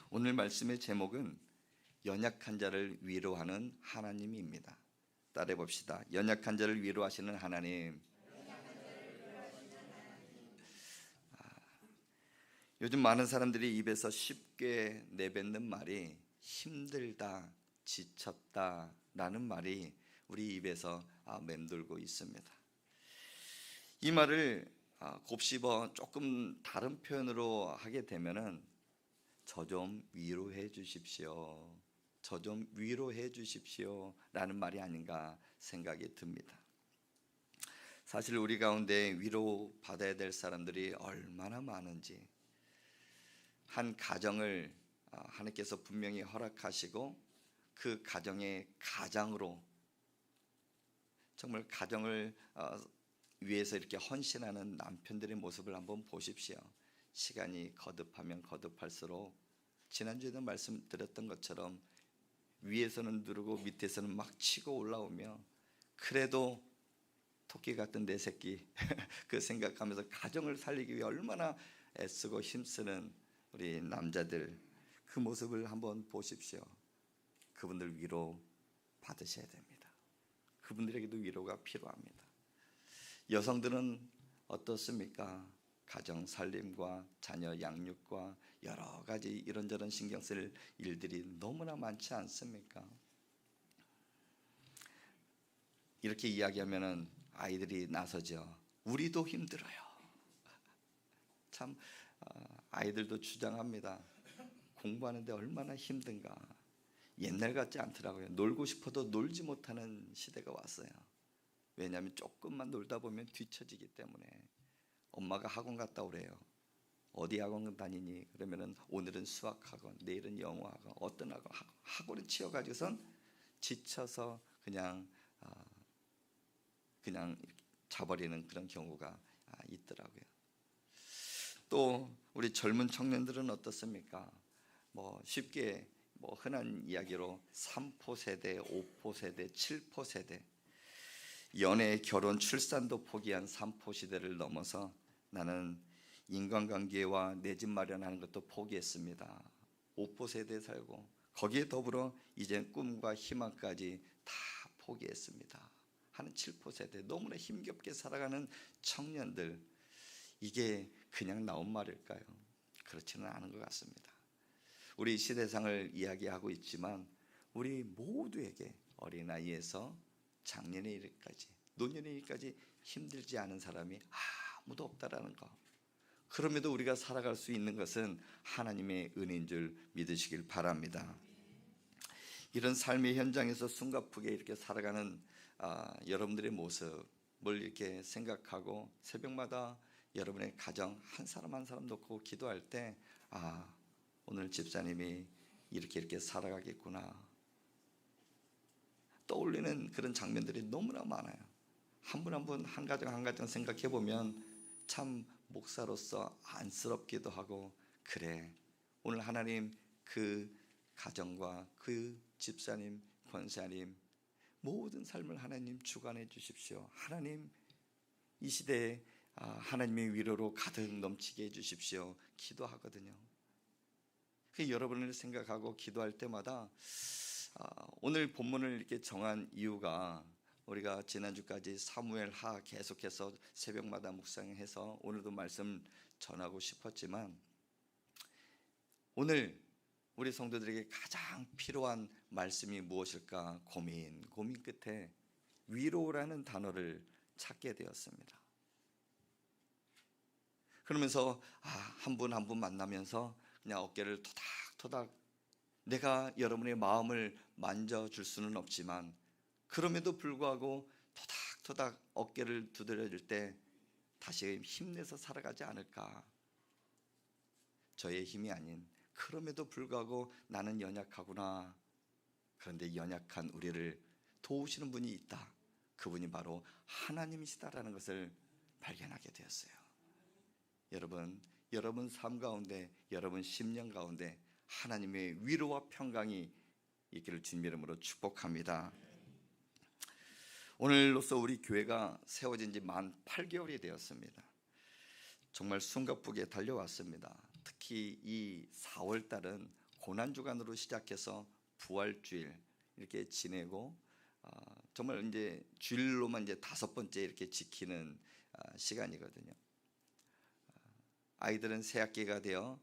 오늘 말씀의 제목은 연약한 자를 위로하는 하나님입니다. 따라해 봅시다. 연약한 자를 위로하시는 하나님. 요즘 많은 사람들이 입에서 쉽게 내뱉는 말이 힘들다, 지쳤다 라는 말이 우리 입에서 맴돌고 있습니다. 이 말을 곱씹어 조금 다른 표현으로 하게 되면은 저 좀 위로해 주십시오, 저 좀 위로해 주십시오 라는 말이 아닌가 생각이 듭니다. 사실 우리 가운데 위로받아야 될 사람들이 얼마나 많은지, 한 가정을 하나님께서 분명히 허락하시고 그 가정의 가장으로 정말 가정을 위해서 이렇게 헌신하는 남편들의 모습을 한번 보십시오. 시간이 거듭하면 거듭할수록 지난주에도 말씀드렸던 것처럼 위에서는 누르고 밑에서는 막 치고 올라오며, 그래도 토끼 같은 내 새끼 그 생각하면서 가정을 살리기 위해 얼마나 애쓰고 힘쓰는 우리 남자들, 그 모습을 한번 보십시오. 그분들 위로 받으셔야 됩니다. 그분들에게도 위로가 필요합니다. 여성들은 어떻습니까? 가정 살림과 자녀 양육과 여러 가지 이런저런 신경 쓸 일들이 너무나 많지 않습니까? 이렇게 이야기하면은 아이들이 나서죠. 우리도 힘들어요. 참 아이들도 주장합니다. 공부하는데 얼마나 힘든가. 옛날 같지 않더라고요. 놀고 싶어도 놀지 못하는 시대가 왔어요. 왜냐하면 조금만 놀다 보면 뒤처지기 때문에. 엄마가 학원 갔다 오래요. 어디 학원 다니니? 그러면은 오늘은 수학학원, 내일은 영어학원, 어떤 학원에 치여가지고선 지쳐서 그냥 자버리는 그런 경우가 있더라고요. 또 우리 젊은 청년들은 어떻습니까? 쉽게 흔한 이야기로 3포 세대, 5포 세대, 7포 세대, 연애, 결혼, 출산도 포기한 3포 시대를 넘어서 나는 인간관계와 내 집 마련하는 것도 포기했습니다. 5포 세대에 살고 거기에 더불어 이제 꿈과 희망까지 다 포기했습니다 하는 7포 세대, 너무나 힘겹게 살아가는 청년들, 이게 그냥 나온 말일까요? 그렇지는 않은 것 같습니다. 우리 시대상을 이야기하고 있지만 우리 모두에게 어린아이에서 장년의 일까지, 노년의 일까지 힘들지 않은 사람이 아무도 없다라는 거. 그럼에도 우리가 살아갈 수 있는 것은 하나님의 은혜인 줄 믿으시길 바랍니다. 이런 삶의 현장에서 숨가쁘게 이렇게 살아가는 여러분들의 모습을 이렇게 생각하고 새벽마다 여러분의 가정 한 사람 한 사람 놓고 기도할 때 오늘 집사님이 이렇게 살아가겠구나 떠올리는 그런 장면들이 너무나 많아요. 한 분 한 분 한 가정 한 가정 생각해 보면 참 목사로서 안쓰럽기도 하고, 그래 오늘 하나님 그 가정과 그 집사님, 권사님 모든 삶을 하나님 주관해 주십시오. 하나님 이 시대에 하나님의 위로로 가득 넘치게 해 주십시오 기도하거든요. 여러분을 생각하고 기도할 때마다 오늘 본문을 이렇게 정한 이유가, 우리가 지난주까지 사무엘하 계속해서 새벽마다 묵상해서 오늘도 말씀 전하고 싶었지만, 오늘 우리 성도들에게 가장 필요한 말씀이 무엇일까 고민 끝에 위로라는 단어를 찾게 되었습니다. 그러면서 한 분 한 분 만나면서 그냥 어깨를 토닥토닥, 내가 여러분의 마음을 만져줄 수는 없지만 그럼에도 불구하고 토닥토닥 어깨를 두드려줄 때 다시 힘내서 살아가지 않을까. 저의 힘이 아닌, 그럼에도 불구하고 나는 연약하구나. 그런데 연약한 우리를 도우시는 분이 있다. 그분이 바로 하나님이시다라는 것을 발견하게 되었어요. 여러분 삶 가운데, 여러분 심령 가운데 하나님의 위로와 평강이 있기를 주님의 이름으로 축복합니다. 오늘로써 우리 교회가 세워진 지 만 8개월이 되었습니다. 정말 숨가쁘게 달려왔습니다. 특히 이 4월 달은 고난주간으로 시작해서 부활주일 이렇게 지내고 정말 이제 주일로만 이제 5번째 이렇게 지키는 시간이거든요. 아이들은 새학기가 되어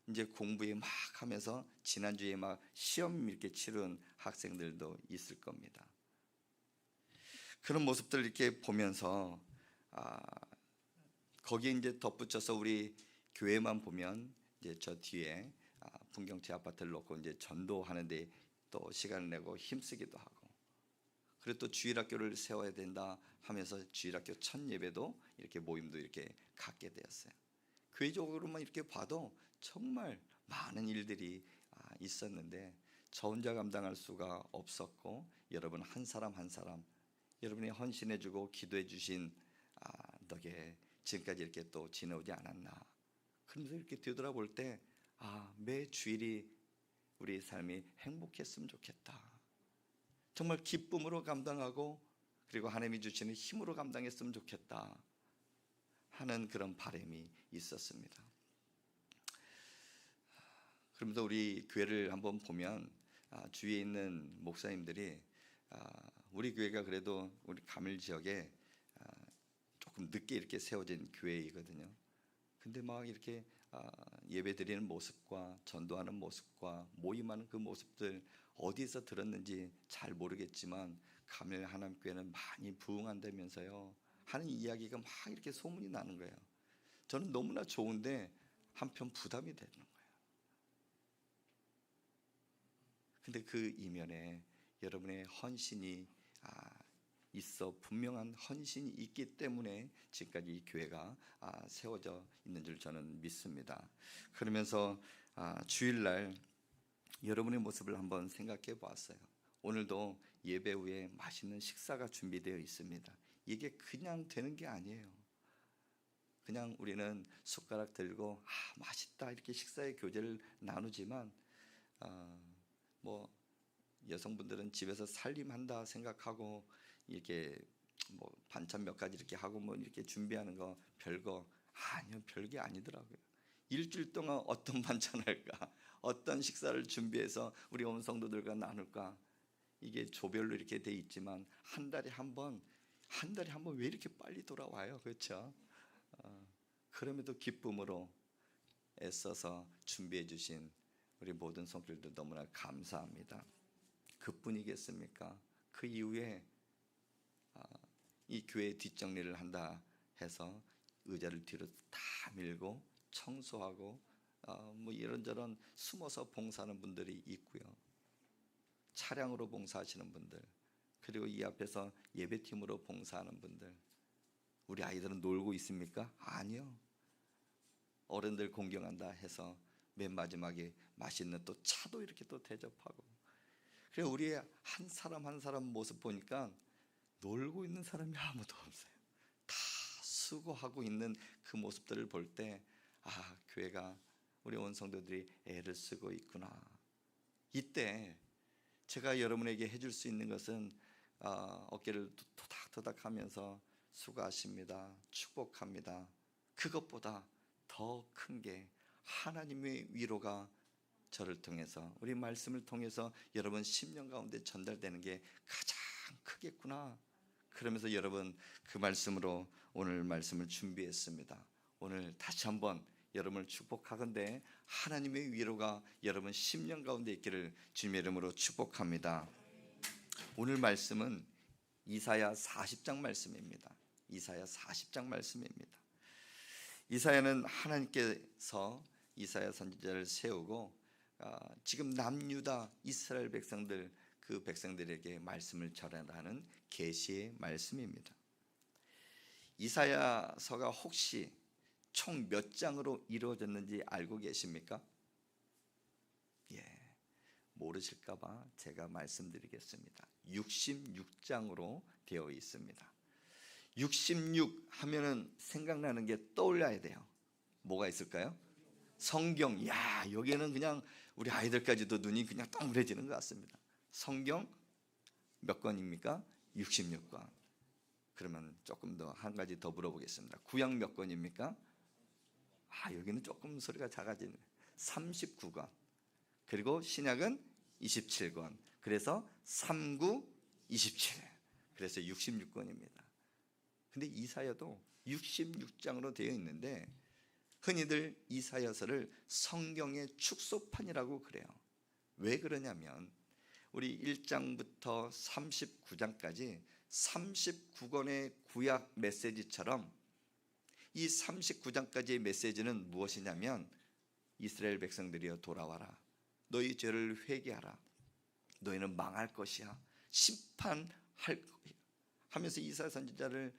이제 공부에 막 하면서 지난주에 막 시험 이렇게 치른 학생들도 있을 겁니다. 그런 모습들 이렇게 보면서 거기에 이제 덧붙여서 우리 교회만 보면 이제 저 뒤에 풍경채 아파트를 놓고 이제 전도하는데 또 시간을 내고 힘쓰기도 하고, 그리고 또 주일학교를 세워야 된다 하면서 주일학교 첫 예배도 이렇게 모임도 이렇게 갖게 되었어요. 교회적으로만 이렇게 봐도 정말 많은 일들이 있었는데 저 혼자 감당할 수가 없었고, 여러분 한 사람 한 사람 여러분이 헌신해주고 기도해주신 덕에 지금까지 이렇게 또 지내오지 않았나. 그러면서 이렇게 되돌아볼 때 매 주일이 우리 삶이 행복했으면 좋겠다. 정말 기쁨으로 감당하고 그리고 하나님이 주시는 힘으로 감당했으면 좋겠다 하는 그런 바람이 있었습니다. 그러면서 우리 교회를 한번 보면 주위에 있는 목사님들이 우리 교회가 그래도 우리 가밀 지역에 조금 늦게 이렇게 세워진 교회이거든요. 근데 막 이렇게 예배 드리는 모습과 전도하는 모습과 모임하는 그 모습들 어디서 들었는지 잘 모르겠지만 가밀 하남교회는 많이 부흥한다면서요 하는 이야기가 막 이렇게 소문이 나는 거예요. 저는 너무나 좋은데 한편 부담이 되는 거예요. 근데 그 이면에 여러분의 헌신이 있어 분명한 헌신이 있기 때문에 지금까지 이 교회가 세워져 있는 줄 저는 믿습니다. 그러면서 주일날 여러분의 모습을 한번 생각해 보았어요. 오늘도 예배 후에 맛있는 식사가 준비되어 있습니다. 이게 그냥 되는 게 아니에요. 그냥 우리는 숟가락 들고 맛있다 이렇게 식사의 교제를 나누지만 뭐 여성분들은 집에서 살림한다 생각하고 이렇게 뭐 반찬 몇 가지 이렇게 하고 뭐 이렇게 준비하는 거 별거 아니요, 별게 아니더라고요. 일주일 동안 어떤 반찬 할까, 어떤 식사를 준비해서 우리 온 성도들과 나눌까, 이게 조별로 이렇게 돼 있지만 한 달에 한 번 왜 이렇게 빨리 돌아와요, 그렇죠? 그럼에도 기쁨으로 애써서 준비해 주신 우리 모든 성도들도 너무나 감사합니다. 그뿐이겠습니까? 그 이후에 이 교회 뒷정리를 한다 해서 의자를 뒤로 다 밀고 청소하고 뭐 이런저런 숨어서 봉사하는 분들이 있고요. 차량으로 봉사하시는 분들, 그리고 이 앞에서 예배팀으로 봉사하는 분들. 우리 아이들은 놀고 있습니까? 아니요. 어른들 공경한다 해서 맨 마지막에 맛있는 또 차도 이렇게 또 대접하고. 그래 우리의 한 사람 한 사람 모습 보니까 놀고 있는 사람이 아무도 없어요. 다 수고하고 있는 그 모습들을 볼 때 교회가 우리 온 성도들이 애를 쓰고 있구나. 이때 제가 여러분에게 해줄 수 있는 것은 어깨를 토닥토닥 하면서 수고하십니다, 축복합니다. 그것보다 더 큰 게 하나님의 위로가 저를 통해서 우리 말씀을 통해서 여러분 심령 가운데 전달되는 게 가장 크겠구나. 그러면서 여러분 그 말씀으로 오늘 말씀을 준비했습니다. 오늘 다시 한번 여러분을 축복하건대 하나님의 위로가 여러분 심령 가운데 있기를 주님의 이름으로 축복합니다. 오늘 말씀은 이사야 40장 말씀입니다. 이사야 40장 말씀입니다. 이사야는 하나님께서 이사야 선지자를 세우고 지금 남유다 이스라엘 백성들, 그 백성들에게 말씀을 전하는 계시의 말씀입니다. 이사야서가 혹시 총 몇 장으로 이루어졌는지 알고 계십니까? 모르실까 봐 제가 말씀드리겠습니다. 66장으로 되어 있습니다. 66 하면은 생각나는 게 떠올려야 돼요. 뭐가 있을까요? 성경. 여기에는 그냥 우리 아이들까지도 눈이 그냥 동그래지는 것 같습니다. 성경 몇 권입니까? 66권. 그러면 조금 더 한 가지 더 물어보겠습니다. 구약 몇 권입니까? 여기는 조금 소리가 작아지네. 39권. 그리고 신약은 27권. 그래서 3927. 그래서 66권입니다. 근데 이사야도 66장으로 되어 있는데 흔히들 이사야서를 성경의 축소판이라고 그래요. 왜 그러냐면 우리 1장부터 39장까지 39권의 구약 메시지처럼 이 39장까지의 메시지는 무엇이냐면 이스라엘 백성들이여 돌아와라. 너희 죄를 회개하라. 너희는 망할 것이야. 심판할 거야. 하면서 이사야 선지자를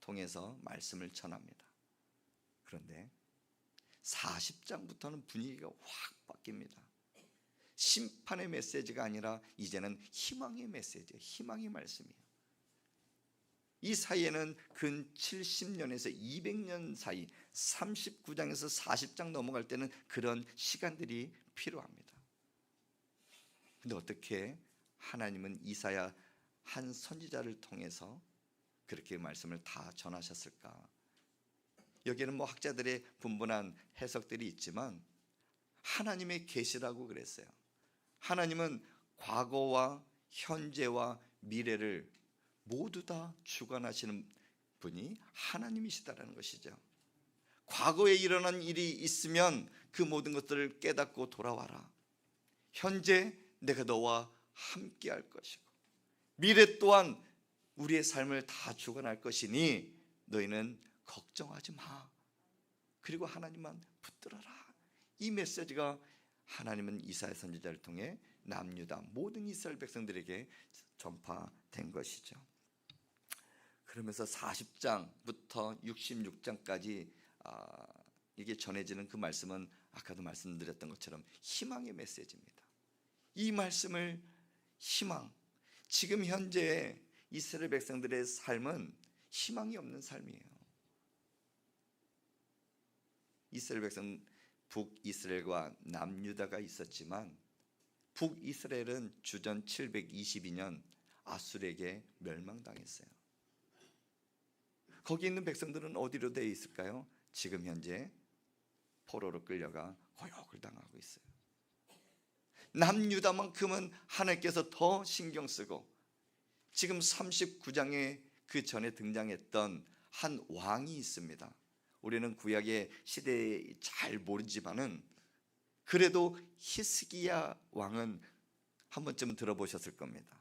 통해서 말씀을 전합니다. 그런데 40장부터는 분위기가 확 바뀝니다. 심판의 메시지가 아니라 이제는 희망의 메시지예요. 희망의 말씀이에요. 이 사이에는 근 70년에서 200년 사이 39장에서 40장 넘어갈 때는 그런 시간들이 필요합니다. 근데 어떻게 하나님은 이사야 한 선지자를 통해서 그렇게 말씀을 다 전하셨을까? 여기에는 뭐 학자들의 분분한 해석들이 있지만 하나님의 계시라고 그랬어요. 하나님은 과거와 현재와 미래를 모두 다 주관하시는 분이 하나님이시다라는 것이죠. 과거에 일어난 일이 있으면 그 모든 것들을 깨닫고 돌아와라. 현재 내가 너와 함께 할 것이고 미래 또한 우리의 삶을 다 주관할 것이니 너희는 걱정하지 마. 그리고 하나님만 붙들어라. 이 메시지가 하나님은 이사야 선지자를 통해 남유다 모든 이스라엘 백성들에게 전파된 것이죠. 그러면서 40장부터 66장까지 이게 전해지는 그 말씀은 아까도 말씀드렸던 것처럼 희망의 메시지입니다. 이 말씀을 희망, 지금 현재 이스라엘 백성들의 삶은 희망이 없는 삶이에요. 이스라엘 백성 북이스라엘과 남유다가 있었지만 북이스라엘은 주전 722년 아수르에게 멸망당했어요. 거기 있는 백성들은 어디로 되어 있을까요? 지금 현재 포로로 끌려가 고역을 당하고 있어요. 남유다만큼은 하나님께서 더 신경 쓰고 지금 39장에 그 전에 등장했던 한 왕이 있습니다. 우리는 구약의 시대에 잘 모르지만은 그래도 히스기야 왕은 한 번쯤은 들어보셨을 겁니다.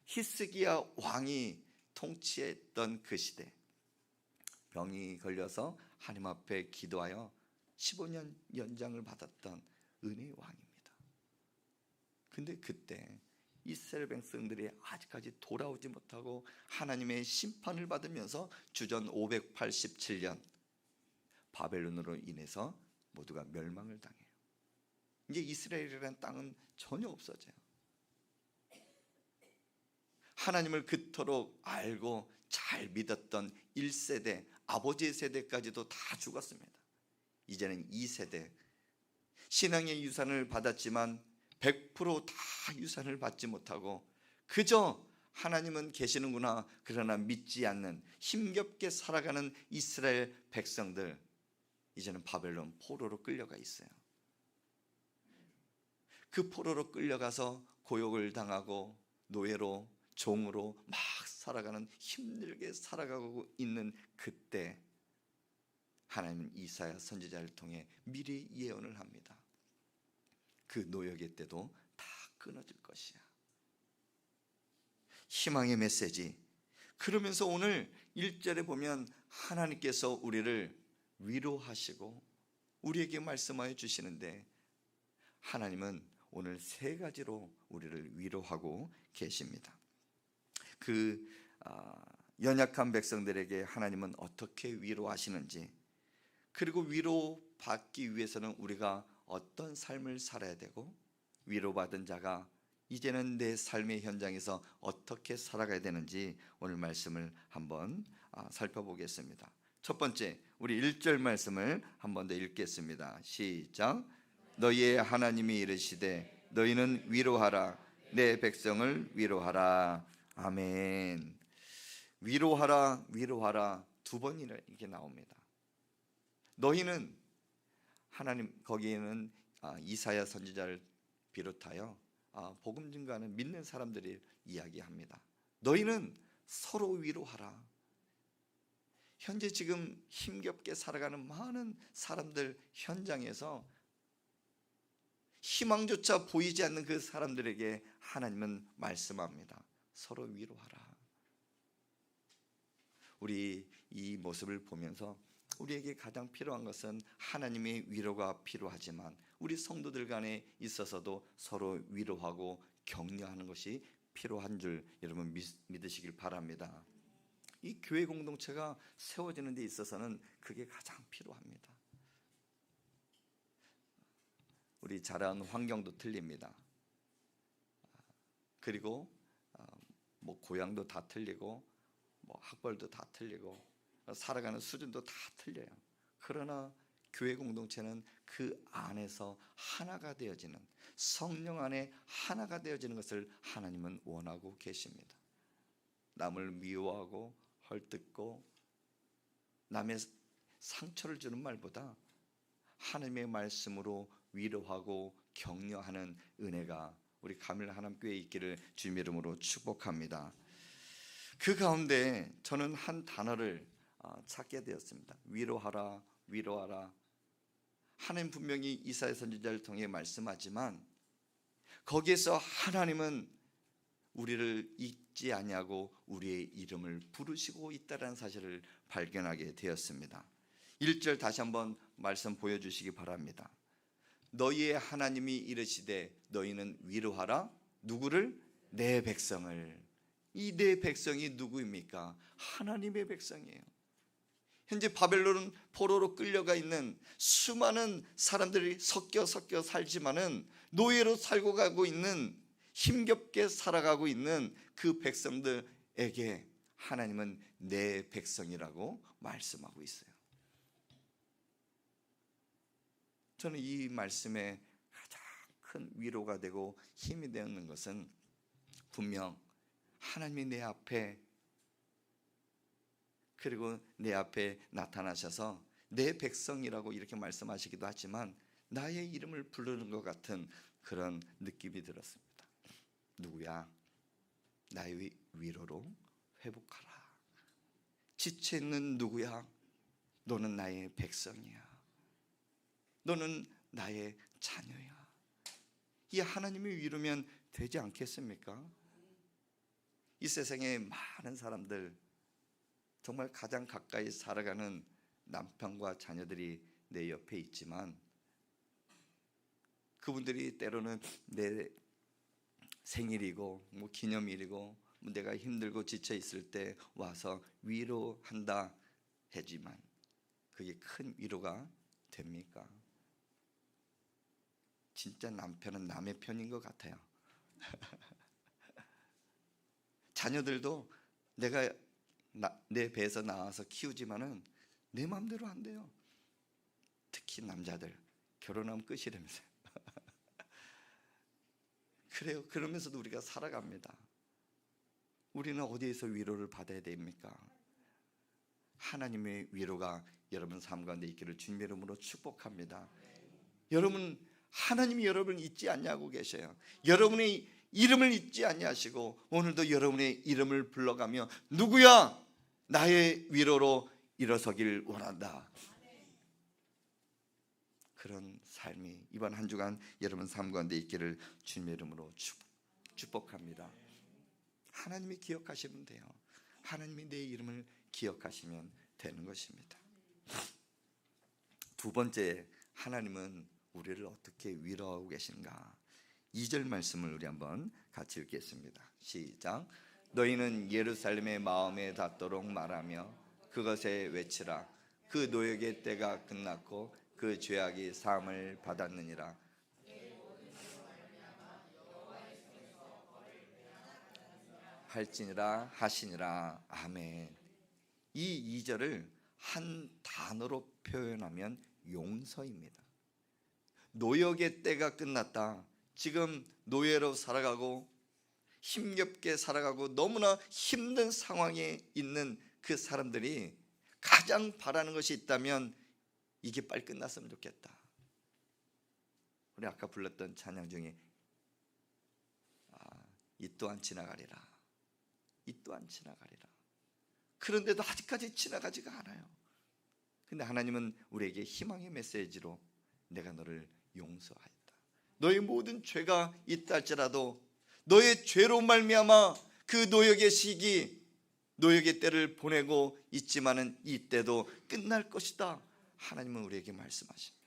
히스기야 왕이 통치했던 그 시대, 병이 걸려서 하나님 앞에 기도하여 15년 연장을 받았던 은혜의 왕입니다. 근데 그때 이스라엘 백성들이 아직까지 돌아오지 못하고 하나님의 심판을 받으면서 주전 587년 바벨론으로 인해서 모두가 멸망을 당해요. 이제 이스라엘이라는 땅은 전혀 없어져요. 하나님을 그토록 알고 잘 믿었던 1세대, 아버지의 세대까지도 다 죽었습니다. 이제는 2세대, 신앙의 유산을 받았지만 100% 다 유산을 받지 못하고 그저 하나님은 계시는구나 그러나 믿지 않는 힘겹게 살아가는 이스라엘 백성들, 이제는 바벨론 포로로 끌려가 있어요. 그 포로로 끌려가서 고역을 당하고 노예로 종으로 막 살아가는, 힘들게 살아가고 있는 그때 하나님은 이사야 선지자를 통해 미리 예언을 합니다. 그 노역의 때도 다 끊어질 것이야. 희망의 메시지. 그러면서 오늘 1절에 보면 하나님께서 우리를 위로하시고 우리에게 말씀하여 주시는데 하나님은 오늘 세 가지로 우리를 위로하고 계십니다. 그 연약한 백성들에게 하나님은 어떻게 위로하시는지, 그리고 위로받기 위해서는 우리가 어떤 삶을 살아야 되고 위로받은 자가 이제는 내 삶의 현장에서 어떻게 살아가야 되는지 오늘 말씀을 한번 살펴보겠습니다. 첫 번째, 우리 1절 말씀을 한 번 더 읽겠습니다. 시작. 너희의 하나님이 이르시되 너희는 위로하라, 내 백성을 위로하라. 아멘. 위로하라, 위로하라 두 번이나 이렇게 나옵니다. 너희는, 하나님 거기에는 이사야 선지자를 비롯하여 복음 증거하는 믿는 사람들이 이야기합니다. 너희는 서로 위로하라. 현재 지금 힘겹게 살아가는 많은 사람들 현장에서 희망조차 보이지 않는 그 사람들에게 하나님은 말씀합니다. 서로 위로하라. 우리 이 모습을 보면서 우리에게 가장 필요한 것은 하나님의 위로가 필요하지만 우리 성도들 간에 있어서도 서로 위로하고 격려하는 것이 필요한 줄 여러분 믿으시길 바랍니다. 이 교회 공동체가 세워지는 데 있어서는 그게 가장 필요합니다. 우리 자라온 환경도 틀립니다. 그리고 고향도 다 틀리고 학벌도 다 틀리고 살아가는 수준도 다 틀려요. 그러나 교회 공동체는 그 안에서 하나가 되어지는, 성령 안에 하나가 되어지는 것을 하나님은 원하고 계십니다. 남을 미워하고 헐뜯고 남의 상처를 주는 말보다 하나님의 말씀으로 위로하고 격려하는 은혜가 우리 가밀 하남교회에 있기를 주님의 이름으로 축복합니다. 그 가운데 저는 한 단어를 찾게 되었습니다. 위로하라, 위로하라. 하나님 분명히 이사야 선지자를 통해 말씀하지만 거기에서 하나님은 우리를 잊지 아니하고 우리의 이름을 부르시고 있다는 사실을 발견하게 되었습니다. 1절 다시 한번 말씀 보여주시기 바랍니다. 너희의 하나님이 이르시되 너희는 위로하라. 누구를? 내 백성을. 이 내 백성이 누구입니까? 하나님의 백성이에요. 현재 바벨론 포로로 끌려가 있는 수많은 사람들이 섞여 살지만은 노예로 살고 가고 있는, 힘겹게 살아가고 있는 그 백성들에게 하나님은 내 백성이라고 말씀하고 있어요. 저는 이 말씀에 가장 큰 위로가 되고 힘이 되는 것은 분명 하나님이 내 앞에, 그리고 내 앞에 나타나셔서 내 백성이라고 이렇게 말씀하시기도 하지만 나의 이름을 부르는 것 같은 그런 느낌이 들었습니다. 누구야? 나의 위로로 회복하라. 지쳐있는 누구야? 너는 나의 백성이야. 너는 나의 자녀야. 이 하나님이 위로면 되지 않겠습니까? 이 세상에 많은 사람들, 정말 가장 가까이 살아가는 남편과 자녀들이 내 옆에 있지만 그분들이 때로는 내 생일이고 기념일이고 내가 힘들고 지쳐 있을 때 와서 위로한다 하지만 그게 큰 위로가 됩니까? 진짜 남편은 남의 편인 것 같아요. 자녀들도 내가 내 배에서 나와서 키우지만은 내 마음대로 안 돼요. 특히 남자들 결혼하면 끝이라면서요. 그래요. 그러면서도 우리가 살아갑니다. 우리는 어디에서 위로를 받아야 됩니까? 하나님의 위로가 여러분 삶 가운데 있기를 주님의 이름으로 축복합니다. 여러분, 하나님이 여러분을 잊지 않냐고 계셔요. 여러분의 이름을 잊지 아니하시고 오늘도 여러분의 이름을 불러가며 누구야? 나의 위로로 일어서길 원한다. 그런 삶이 이번 한 주간 여러분 삶 가운데 있기를 주님의 이름으로 축복합니다. 하나님이 기억하시면 돼요. 하나님이 내 이름을 기억하시면 되는 것입니다. 두 번째, 하나님은 우리를 어떻게 위로하고 계신가? 2절 말씀을 우리 한번 같이 읽겠습니다. 시작. 너희는 예루살렘의 마음에 닿도록 말하며 그것에 외치라. 그 노역의 때가 끝났고 그 죄악이 사함을 받았느니라. 할지니라 하시니라. 아멘. 이 2절을 한 단어로 표현하면 용서입니다. 노역의 때가 끝났다. 지금 노예로 살아가고 힘겹게 살아가고 너무나 힘든 상황에 있는 그 사람들이 가장 바라는 것이 있다면 이게 빨리 끝났으면 좋겠다. 우리 아까 불렀던 찬양 중에 이 또한 지나가리라, 이 또한 지나가리라. 그런데도 아직까지 지나가지가 않아요. 근데 하나님은 우리에게 희망의 메시지로 내가 너를 용서하였다. 너의 모든 죄가 있다 할지라도 너의 죄로 말미암아 그 노역의 시기, 노역의 때를 보내고 있지만은 이 때도 끝날 것이다. 하나님은 우리에게 말씀하십니다.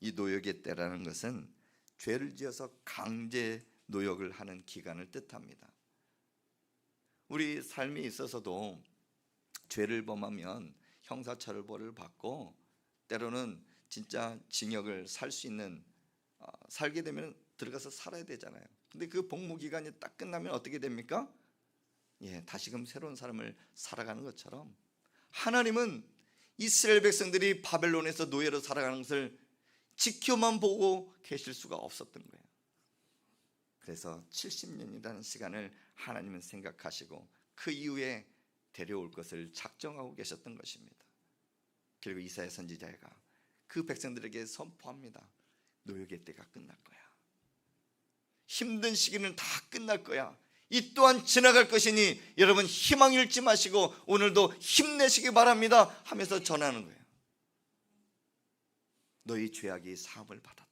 이 노역의 때라는 것은 죄를 지어서 강제 노역을 하는 기간을 뜻합니다. 우리 삶에 있어서도 죄를 범하면 형사처벌을 받고 때로는 진짜 징역을 살 수 있는, 살게 되면 들어가서 살아야 되잖아요. 근데 그 복무 기간이 딱 끝나면 어떻게 됩니까? 다시금 새로운 삶을 살아가는 것처럼 하나님은 이스라엘 백성들이 바벨론에서 노예로 살아가는 것을 지켜만 보고 계실 수가 없었던 거예요. 그래서 70년이라는 시간을 하나님은 생각하시고 그 이후에 데려올 것을 작정하고 계셨던 것입니다. 그리고 이사야 선지자가 그 백성들에게 선포합니다. 노역의 때가 끝날 거야. 힘든 시기는 다 끝날 거야. 이 또한 지나갈 것이니 여러분 희망 잃지 마시고 오늘도 힘내시기 바랍니다 하면서 전하는 거예요. 너희 죄악이 사함을 받았다.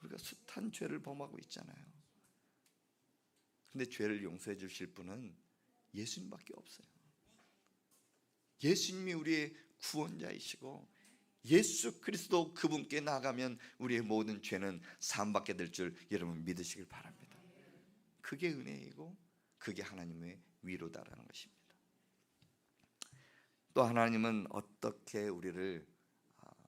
우리가 숱한 죄를 범하고 있잖아요. 근데 죄를 용서해 주실 분은 예수님밖에 없어요. 예수님이 우리의 구원자이시고 예수 그리스도 그분께 나가면 우리의 모든 죄는 사함받게 될 줄 여러분 믿으시길 바랍니다. 그게 은혜이고 그게 하나님의 위로다라는 것입니다. 또 하나님은 어떻게 우리를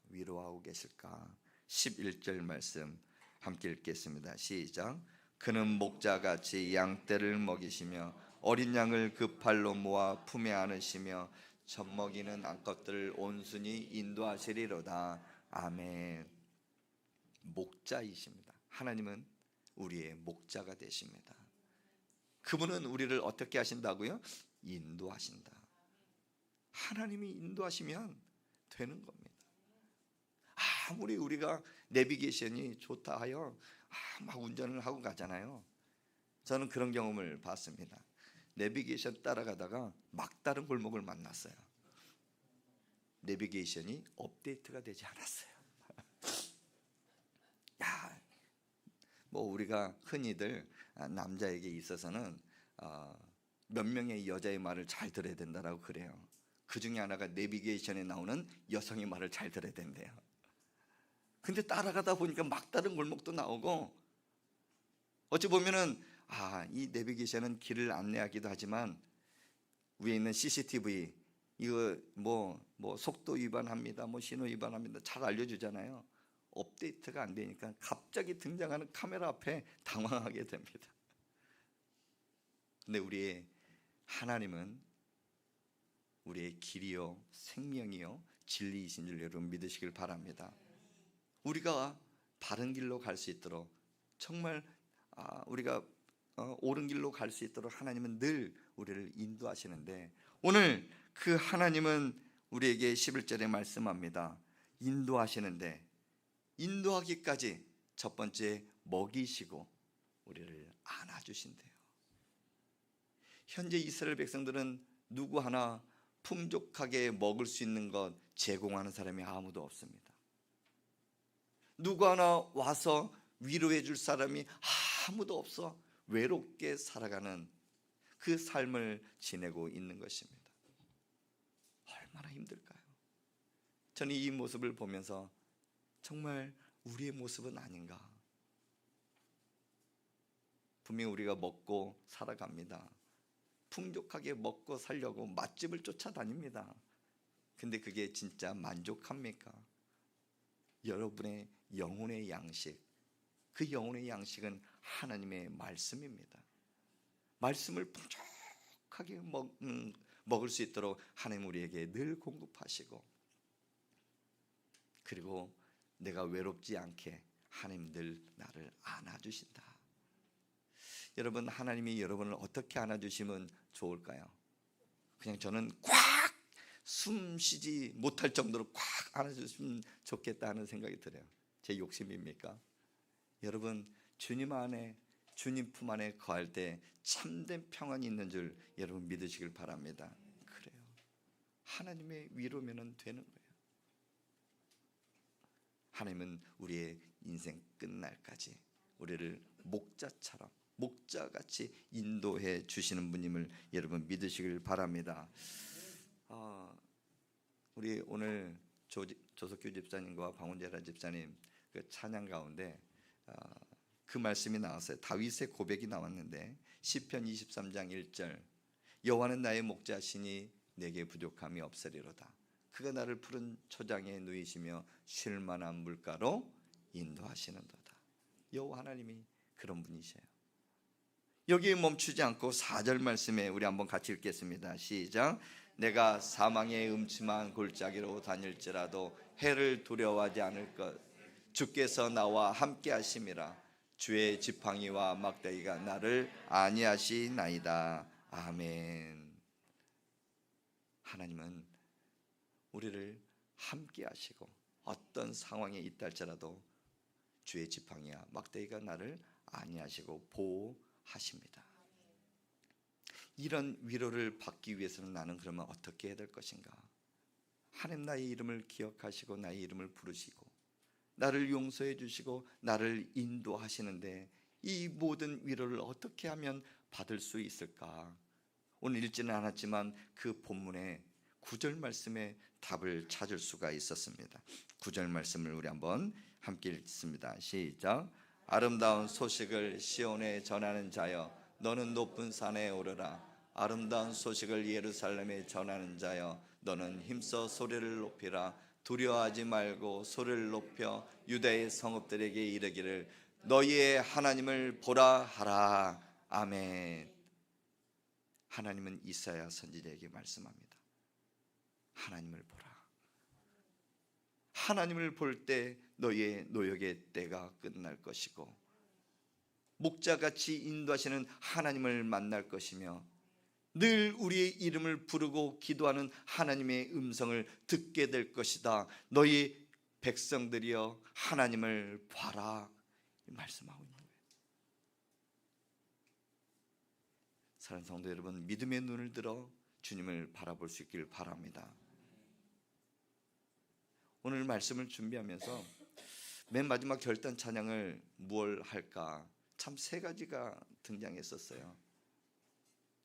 위로하고 계실까? 11절 말씀 함께 읽겠습니다. 시작. 그는 목자같이 양떼를 먹이시며 어린 양을 그 팔로 모아 품에 안으시며 젖먹이는 암컷들을 온순히 인도하시리로다. 아멘. 목자이십니다. 하나님은 우리의 목자가 되십니다. 그분은 우리를 어떻게 하신다고요? 인도하신다. 하나님이 인도하시면 되는 겁니다. 아무리 우리가 내비게이션이 좋다 하여 막 운전을 하고 가잖아요. 저는 그런 경험을 봤습니다. 내비게이션 따라가다가 막다른 골목을 만났어요. 내비게이션이 업데이트가 되지 않았어요. 뭐 우리가 흔히들 남자에게 있어서는 몇 명의 여자의 말을 잘 들어야 된다라고 그래요. 그 중에 하나가 내비게이션에 나오는 여성의 말을 잘 들어야 된대요. 근데 따라가다 보니까 막다른 골목도 나오고 어찌 보면은 이 내비게이션은 길을 안내하기도 하지만 위에 있는 CCTV 이거 뭐 속도 위반합니다, 뭐 신호 위반합니다 잘 알려주잖아요. 업데이트가 안 되니까 갑자기 등장하는 카메라 앞에 당황하게 됩니다. 근데 우리의 하나님은 우리의 길이요 생명이요 진리이신 줄 여러분 믿으시길 바랍니다. 우리가 바른 길로 갈 수 있도록 정말 우리가 옳은 길로 갈 수 있도록 하나님은 늘 우리를 인도하시는데 오늘 그 하나님은 우리에게 11절에 말씀합니다. 인도하시는데 인도하기까지 첫 번째 먹이시고 우리를 안아주신대요. 현재 이스라엘 백성들은 누구 하나 풍족하게 먹을 수 있는 것 제공하는 사람이 아무도 없습니다. 누구 하나 와서 위로해 줄 사람이 아무도 없어 외롭게 살아가는 그 삶을 지내고 있는 것입니다. 얼마나 힘들까요? 저는 이 모습을 보면서 정말 우리의 모습은 아닌가. 분명히 우리가 먹고 살아갑니다. 풍족하게 먹고 살려고 맛집을 쫓아다닙니다. 근데 그게 진짜 만족합니까? 여러분의 영혼의 양식, 그 영혼의 양식은 하나님의 말씀입니다. 말씀을 풍족하게 먹을 수 있도록 하나님 우리에게 늘 공급하시고 그리고 내가 외롭지 않게 하나님 늘 나를 안아주신다. 여러분 하나님이 여러분을 어떻게 안아주시면 좋을까요? 그냥 저는 꽉 숨 쉬지 못할 정도로 꽉 안아주시면 좋겠다 하는 생각이 들어요. 제 욕심입니까? 여러분, 주님 안에, 주님 품 안에 거할 때 참된 평안이 있는 줄 여러분 믿으시길 바랍니다. 그래요. 하나님의 위로면 되는 거예요. 하나님은 우리의 인생 끝날까지 우리를 목자처럼, 목자같이 인도해 주시는 분임을 여러분 믿으시길 바랍니다. 우리 오늘 조석규 집사님과 방훈재라 집사님 그 찬양 가운데 그 말씀이 나왔어요. 다윗의 고백이 나왔는데 시편 23장 1절, 여호와는 나의 목자시니 내게 부족함이 없으리로다. 그가 나를 푸른 초장에 누이시며 쉴 만한 물가로 인도하시는도다. 여호와 하나님이 그런 분이셔요. 여기에 멈추지 않고 4절 말씀에 우리 한번 같이 읽겠습니다. 시작. 내가 사망의 음침한 골짜기로 다닐지라도 해를 두려워하지 않을 것, 주께서 나와 함께 하심이라. 주의 지팡이와 막대기가 나를 안위하시나이다. 아멘. 하나님은 우리를 함께 하시고 어떤 상황에 있다 할지라도 주의 지팡이와 막대기가 나를 안위하시고 보호하십니다. 이런 위로를 받기 위해서는 나는 그러면 어떻게 해야 될 것인가? 하나님 나의 이름을 기억하시고 나의 이름을 부르시고 나를 용서해 주시고 나를 인도하시는데 이 모든 위로를 어떻게 하면 받을 수 있을까? 오늘 읽지는 않았지만 그 본문의 9절 말씀에 답을 찾을 수가 있었습니다. 9절 말씀을 우리 한번 함께 읽습니다. 시작. 아름다운 소식을 시온에 전하는 자여, 너는 높은 산에 오르라. 아름다운 소식을 예루살렘에 전하는 자여, 너는 힘써 소리를 높이라. 두려워하지 말고 소리를 높여 유다의 성읍들에게 이르기를 너희의 하나님을 보라 하라. 아멘. 하나님은 이사야 선지자에게 말씀합니다. 하나님을 보라. 하나님을 볼 때 너희의 노역의 때가 끝날 것이고 목자같이 인도하시는 하나님을 만날 것이며 늘 우리의 이름을 부르고 기도하는 하나님의 음성을 듣게 될 것이다. 너희 백성들이여 하나님을 봐라. 말씀하고 있는 거예요. 사랑하는 성도 여러분, 믿음의 눈을 들어 주님을 바라볼 수 있길 바랍니다. 오늘 말씀을 준비하면서 맨 마지막 결단 찬양을 무엇 할까? 참 3가지가 등장했었어요.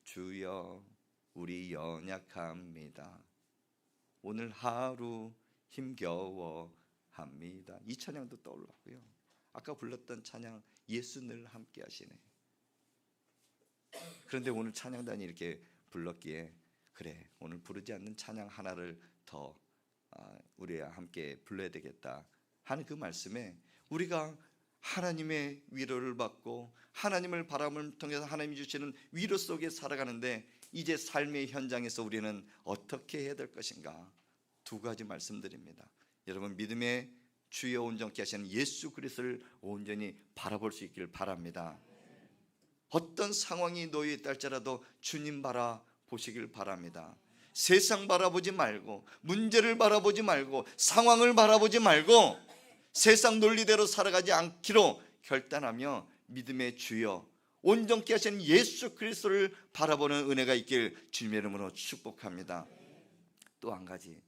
주여 우리 연약합니다. 오늘 하루 힘겨워합니다. 이 찬양도 떠올랐고요. 아까 불렀던 찬양 예수 늘 함께 하시네. 그런데 오늘 찬양단이 이렇게 불렀기에 그래, 오늘 부르지 않는 찬양 하나를 더 우리와 함께 불러야 되겠다 하는 그 말씀에 우리가 하나님의 위로를 받고 하나님을 바람을 통해서 하나님이 주시는 위로 속에 살아가는데 이제 삶의 현장에서 우리는 어떻게 해야 될 것인가? 2가지 말씀드립니다. 여러분, 믿음의 주여 온전케 하시는 예수 그리스도를 온전히 바라볼 수 있기를 바랍니다. 어떤 상황이 놓여 있다 할지라도 주님 바라보시길 바랍니다. 세상 바라보지 말고 문제를 바라보지 말고 상황을 바라보지 말고 세상 논리대로 살아가지 않기로 결단하며 믿음의 주여 온전케 하시는 예수 그리스도를 바라보는 은혜가 있길 주님의 이름으로 축복합니다. 또 한 가지,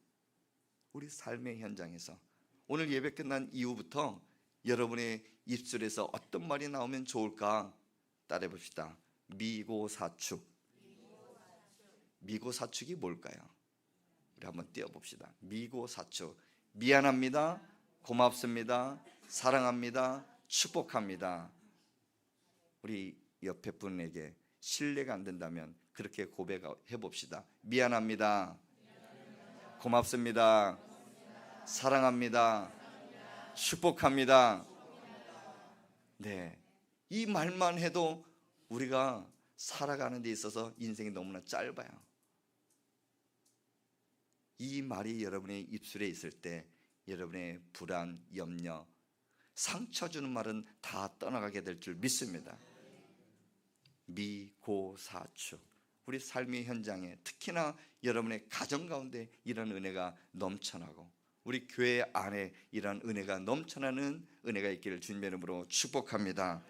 우리 삶의 현장에서 오늘 예배 끝난 이후부터 여러분의 입술에서 어떤 말이 나오면 좋을까? 따라해 봅시다. 미고사축. 미고사축이 뭘까요? 우리 한번 띄워봅시다. 미고사축. 미안합니다, 고맙습니다, 사랑합니다, 축복합니다. 우리 옆에 분에게 신뢰가 안 된다면 그렇게 고백해 봅시다. 미안합니다, 고맙습니다, 사랑합니다, 축복합니다. 네, 이 말만 해도 우리가 살아가는 데 있어서 인생이 너무나 짧아요. 이 말이 여러분의 입술에 있을 때 여러분의 불안, 염려, 상처 주는 말은 다 떠나가게 될 줄 믿습니다. 미고사축. 우리 삶의 현장에 특히나 여러분의 가정 가운데 이런 은혜가 넘쳐나고 우리 교회 안에 이러한 은혜가 넘쳐나는 은혜가 있기를 주님의 이름으로 축복합니다.